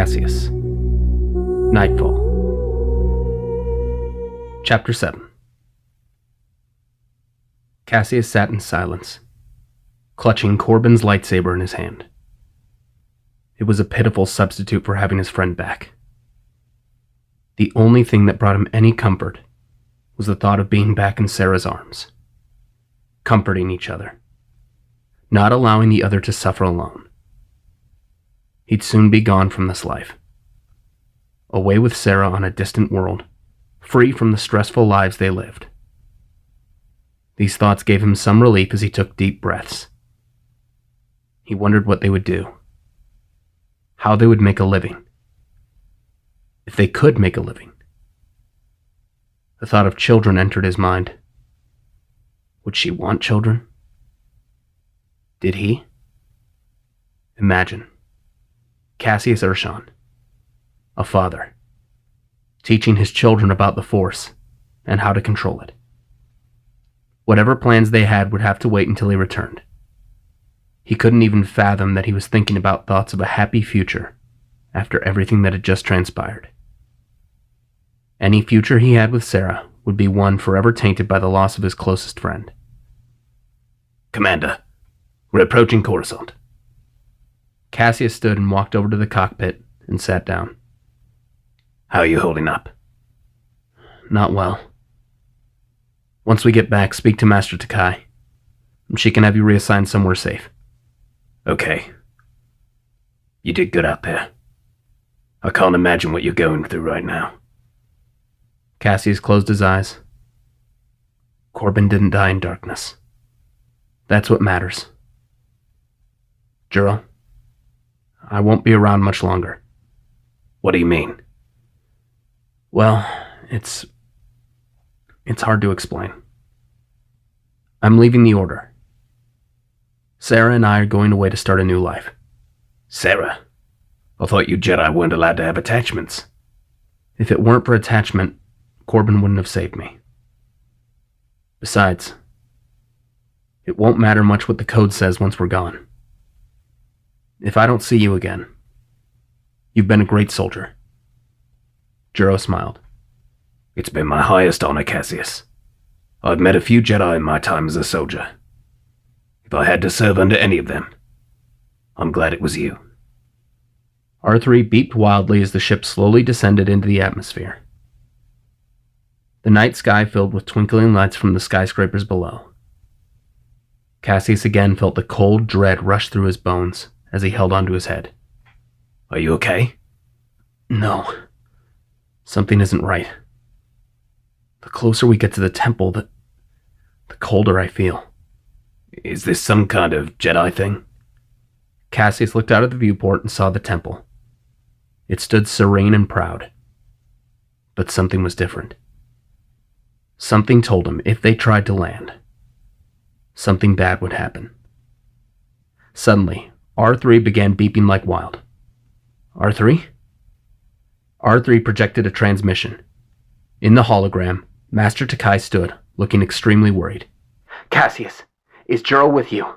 Caseus. Knightfall. Chapter 7. Caseus sat in silence, clutching Corbin's lightsaber in his hand. It was a pitiful substitute for having his friend back. The only thing that brought him any comfort was the thought of being back in Sarah's arms, comforting each other, not allowing the other to suffer alone. He'd soon be gone from this life, away with Sarah on a distant world, free from the stressful lives they lived. These thoughts gave him some relief as he took deep breaths. He wondered what they would do, how they would make a living, if they could make a living. The thought of children entered his mind. Would she want children? Did he? Imagine Cassius Urshan, a father, teaching his children about the Force and how to control it. Whatever plans they had would have to wait until he returned. He couldn't even fathom that he was thinking about thoughts of a happy future after everything that had just transpired. Any future he had with Sarah would be one forever tainted by the loss of his closest friend. Commander, we're approaching Coruscant. Cassius stood and walked over to the cockpit and sat down. How are you holding up? Not well. Once we get back, speak to Master Takai, and she can have you reassigned somewhere safe. Okay. You did good out there. I can't imagine what you're going through right now. Cassius closed his eyes. Corbin didn't die in darkness. That's what matters. Juro, I won't be around much longer. What do you mean? Well, it's hard to explain. I'm leaving the Order. Sarah and I are going away to start a new life. Sarah? I thought you Jedi weren't allowed to have attachments. If it weren't for attachment, Corbin wouldn't have saved me. Besides, it won't matter much what the code says once we're gone. If I don't see you again, you've been a great soldier. Juro smiled. It's been my highest honor, Cassius. I've met a few Jedi in my time as a soldier. If I had to serve under any of them, I'm glad it was you. R3 beeped wildly as the ship slowly descended into the atmosphere. The night sky filled with twinkling lights from the skyscrapers below. Cassius again felt the cold dread rush through his bones as he held onto his head. Are you okay? No. Something isn't right. The closer we get to the temple, the colder I feel. Is this some kind of Jedi thing? Cassius looked out of the viewport and saw the temple. It stood serene and proud. But something was different. Something told him if they tried to land, something bad would happen. Suddenly, R3 began beeping like wild. R3? R3 projected a transmission. In the hologram, Master Takai stood, looking extremely worried. Cassius, is Juro with you?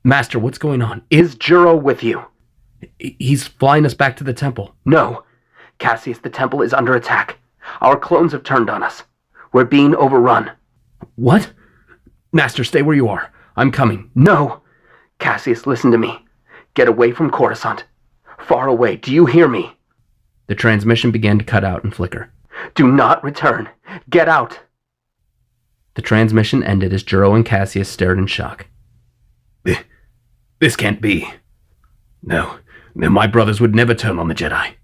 Master, what's going on? Is Juro with you? He's flying us back to the temple. No. Cassius, the temple is under attack. Our clones have turned on us. We're being overrun. What? Master, stay where you are. I'm coming. No. Cassius, listen to me. Get away from Coruscant. Far away. Do you hear me? The transmission began to cut out and flicker. Do not return. Get out. The transmission ended as Juro and Cassius stared in shock. This can't be. No, my brothers would never turn on the Jedi.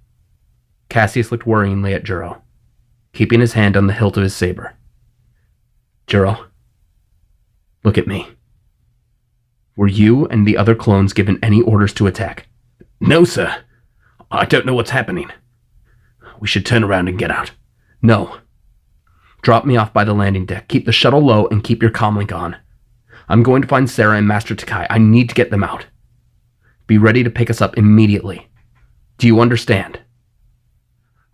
Cassius looked worryingly at Juro, keeping his hand on the hilt of his saber. Juro, look at me. Were you and the other clones given any orders to attack? No, sir. I don't know what's happening. We should turn around and get out. No. Drop me off by the landing deck. Keep the shuttle low and keep your comlink on. I'm going to find Sarah and Master Takai. I need to get them out. Be ready to pick us up immediately. Do you understand?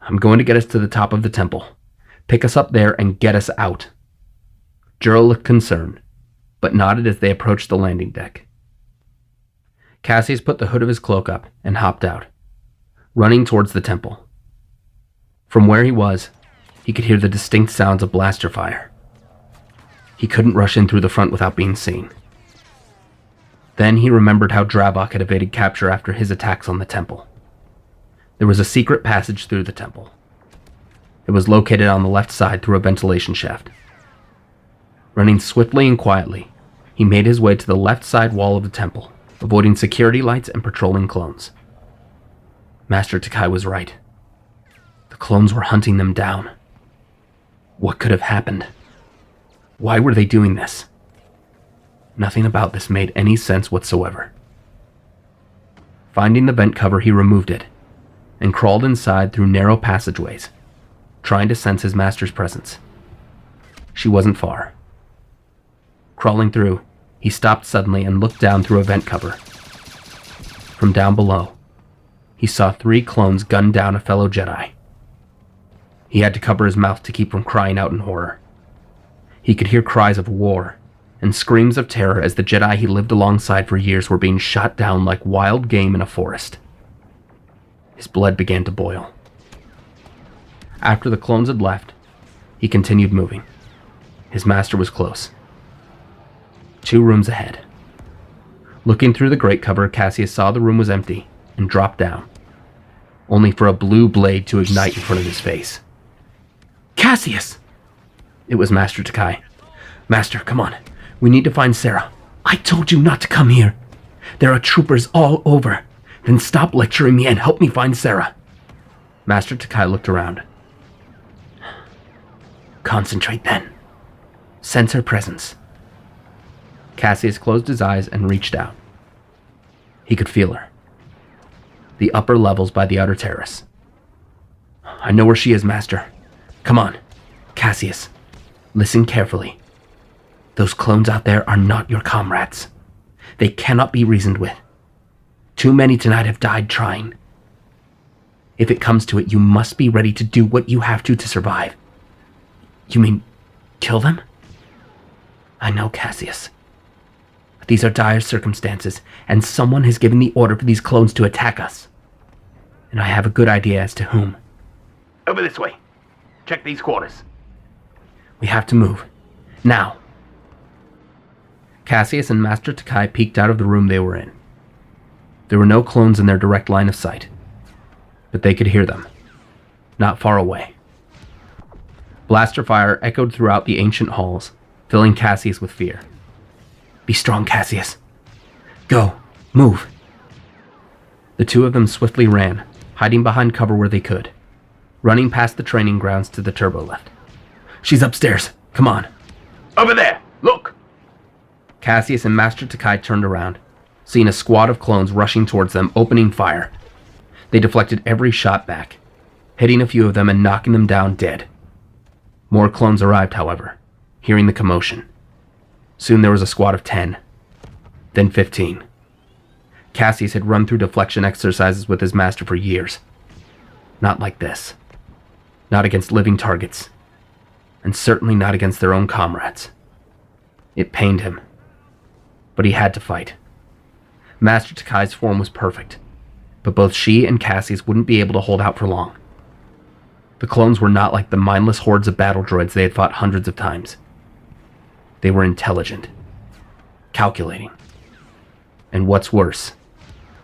I'm going to get us to the top of the temple. Pick us up there and get us out. Juro looked concerned, but nodded as they approached the landing deck. Cassius put the hood of his cloak up and hopped out. running towards the temple. From where he was, he could hear the distinct sounds of blaster fire. He couldn't rush in through the front without being seen. Then he remembered how Dravok had evaded capture after his attacks on the temple. There was a secret passage through the temple. It was located on the left side through a ventilation shaft. Running swiftly and quietly, he made his way to the left side wall of the temple, avoiding security lights and patrolling clones. Master Takai was right. The clones were hunting them down. What could have happened? Why were they doing this? Nothing about this made any sense whatsoever. Finding the vent cover, he removed it and crawled inside through narrow passageways, trying to sense his master's presence. She wasn't far. Crawling through, he stopped suddenly and looked down through a vent cover. From down below, he saw 3 clones gun down a fellow Jedi. He had to cover his mouth to keep from crying out in horror. He could hear cries of war and screams of terror as the Jedi he lived alongside for years were being shot down like wild game in a forest. His blood began to boil. After the clones had left, he continued moving. His master was close. 2 rooms ahead. Looking through the grate cover, Caseus saw the room was empty and dropped down, only for a blue blade to ignite in front of his face. Caseus! It was Master Takai. Master, come on. We need to find Sarah. I told you not to come here. There are troopers all over. Then stop lecturing me and help me find Sarah. Master Takai looked around. Concentrate then. Sense her presence. Caseus closed his eyes and reached out. He could feel her. The upper levels by the outer terrace. I know where she is, Master. Come on. Caseus, listen carefully. Those clones out there are not your comrades. They cannot be reasoned with. Too many tonight have died trying. If it comes to it, you must be ready to do what you have to survive. You mean, kill them? I know, Caseus. But these are dire circumstances, and someone has given the order for these clones to attack us. And I have a good idea as to whom. Over this way. Check these quarters. We have to move. Now. Caseus and Master Takai peeked out of the room they were in. There were no clones in their direct line of sight, but they could hear them, not far away. Blaster fire echoed throughout the ancient halls, filling Caseus with fear. Be strong, Caseus. Go. Move. The 2 of them swiftly ran, hiding behind cover where they could, running past the training grounds to the turbo lift. She's upstairs. Come on. Over there. Look. Caseus and Master Takai turned around, seeing a squad of clones rushing towards them, opening fire. They deflected every shot back, hitting a few of them and knocking them down dead. More clones arrived, however, hearing the commotion. Soon there was a squad of 10, then 15. Caseus had run through deflection exercises with his master for years. Not like this. Not against living targets. And certainly not against their own comrades. It pained him. But he had to fight. Master Takai's form was perfect, but both she and Caseus wouldn't be able to hold out for long. The clones were not like the mindless hordes of battle droids they had fought hundreds of times. They were intelligent, calculating, and what's worse,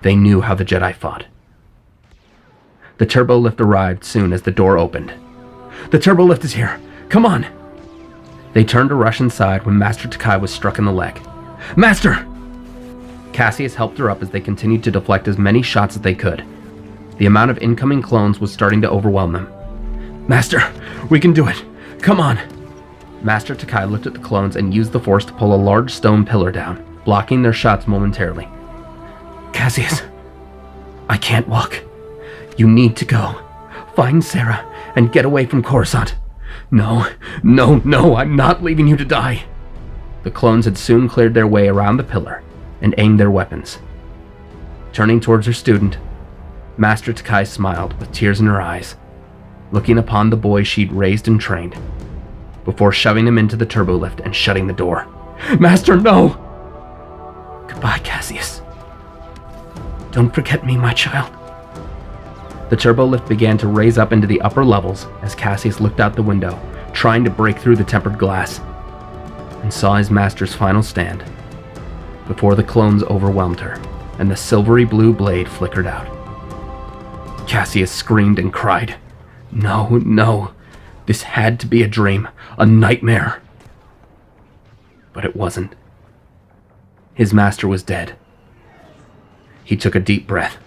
they knew how the Jedi fought. The turbo lift arrived soon as the door opened. The turbo lift is here! Come on! They turned to rush inside when Master Takai was struck in the leg. Master! Caseus helped her up as they continued to deflect as many shots as they could. The amount of incoming clones was starting to overwhelm them. Master, we can do it! Come on! Master Takai looked at the clones and used the Force to pull a large stone pillar down, blocking their shots momentarily. Caseus, I can't walk. You need to go. Find Sarah and get away from Coruscant. No, I'm not leaving you to die. The clones had soon cleared their way around the pillar and aimed their weapons. Turning towards her student, Master Takai smiled with tears in her eyes, looking upon the boy she'd raised and trained, before shoving him into the turbo lift and shutting the door. Master, no! Goodbye, Caseus. Don't forget me, my child. The turbolift began to raise up into the upper levels as Caseus looked out the window, trying to break through the tempered glass, and saw his master's final stand before the clones overwhelmed her and the silvery blue blade flickered out. Caseus screamed and cried, "No, no, this had to be a dream, a nightmare." But it wasn't. His master was dead. He took a deep breath.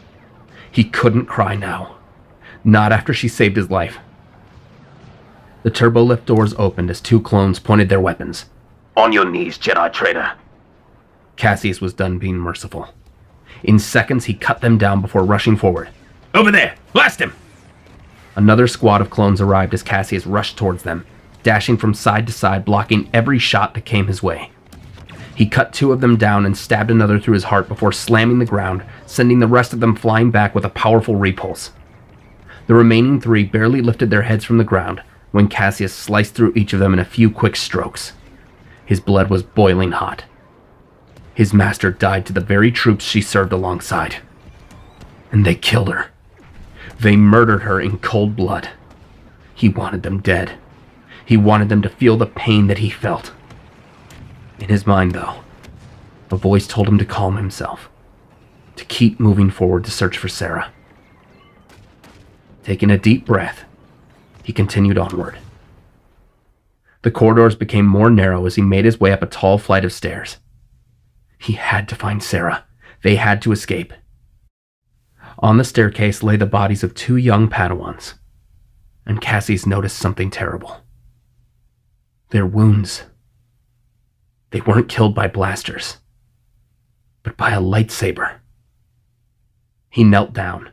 He couldn't cry now. Not after she saved his life. The turbolift doors opened as two clones pointed their weapons. On your knees, Jedi traitor. Caseus was done being merciful. In seconds, he cut them down before rushing forward. Over there! Blast him! Another squad of clones arrived as Caseus rushed towards them, dashing from side to side, blocking every shot that came his way. He cut two of them down and stabbed another through his heart before slamming the ground, sending the rest of them flying back with a powerful repulse. The remaining three barely lifted their heads from the ground when Caseus sliced through each of them in a few quick strokes. His blood was boiling hot. His master died to the very troops she served alongside. And they killed her. They murdered her in cold blood. He wanted them dead. He wanted them to feel the pain that he felt. In his mind, though, a voice told him to calm himself, to keep moving forward to search for Sarah. Taking a deep breath, he continued onward. The corridors became more narrow as he made his way up a tall flight of stairs. He had to find Sarah. They had to escape. On the staircase lay the bodies of two young Padawans, and Cassius noticed something terrible. Their wounds. They weren't killed by blasters, but by a lightsaber. He knelt down.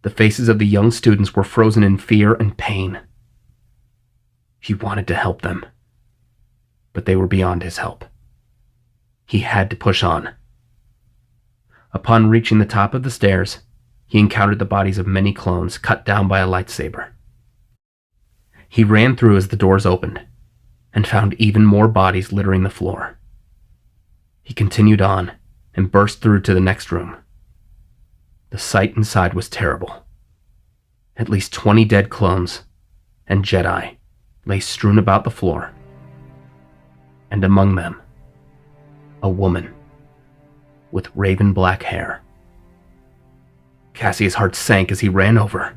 The faces of the young students were frozen in fear and pain. He wanted to help them, but they were beyond his help. He had to push on. Upon reaching the top of the stairs, he encountered the bodies of many clones cut down by a lightsaber. He ran through as the doors opened, and found even more bodies littering the floor. He continued on and burst through to the next room. The sight inside was terrible. At least 20 dead clones and Jedi lay strewn about the floor, and among them, a woman with raven black hair. Cassius' heart sank as he ran over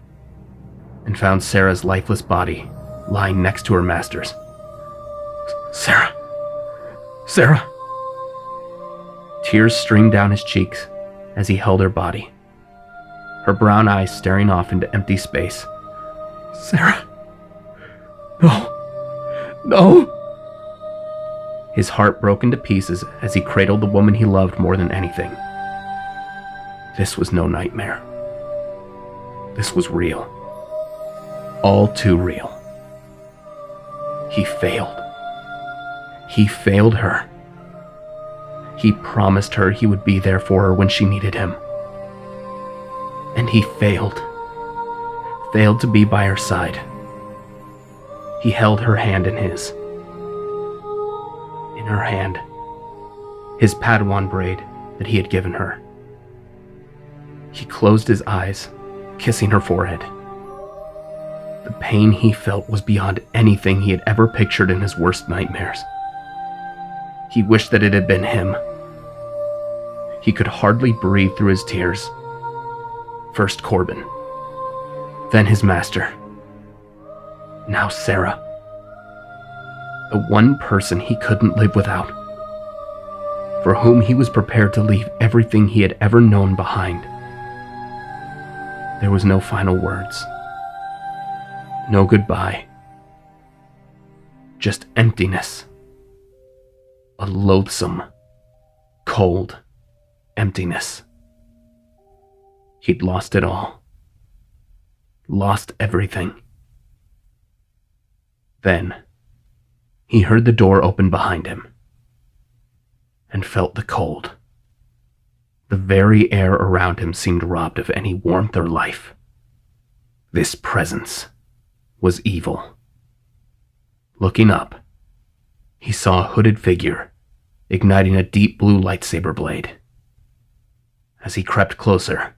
and found Sarah's lifeless body lying next to her master's. Sarah! Sarah! Tears streamed down his cheeks as he held her body, her brown eyes staring off into empty space. Sarah! No! No! His heart broke into pieces as he cradled the woman he loved more than anything. This was no nightmare. This was real. All too real. He failed. He failed her. He promised her he would be there for her when she needed him. And he failed. Failed to be by her side. He held her hand in his. In her hand, his Padawan braid that he had given her. He closed his eyes, kissing her forehead. The pain he felt was beyond anything he had ever pictured in his worst nightmares. He wished that it had been him. He could hardly breathe through his tears. First Corbin, then his master. Now Sarah. The one person he couldn't live without, for whom he was prepared to leave everything he had ever known behind. There was no final words, no goodbye, just emptiness. A loathsome, cold emptiness. He'd lost it all. Lost everything. Then, he heard the door open behind him, and felt the cold. The very air around him seemed robbed of any warmth or life. This presence was evil. Looking up, he saw a hooded figure, igniting a deep blue lightsaber blade. As he crept closer,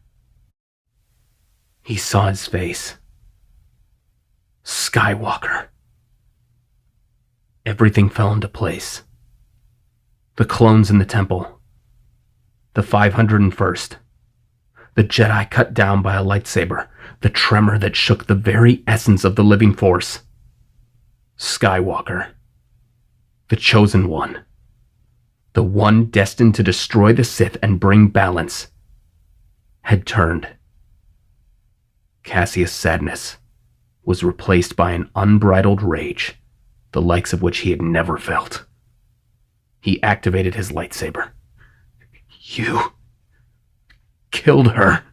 He saw his face. Skywalker. Everything fell into place. The clones in the temple. The 501st. The Jedi cut down by a lightsaber. The tremor that shook the very essence of the living force. Skywalker. The chosen one. The one destined to destroy the Sith and bring balance. Had turned. Caseus' sadness was replaced by an unbridled rage, the likes of which he had never felt. He activated his lightsaber. You killed her.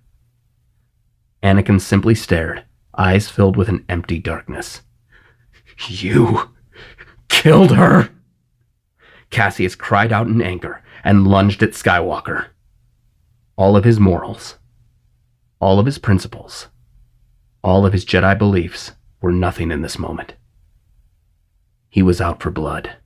Anakin simply stared, eyes filled with an empty darkness. You killed her! Caseus cried out in anger and lunged at Skywalker. All of his morals, all of his principles, all of his Jedi beliefs were nothing in this moment. He was out for blood.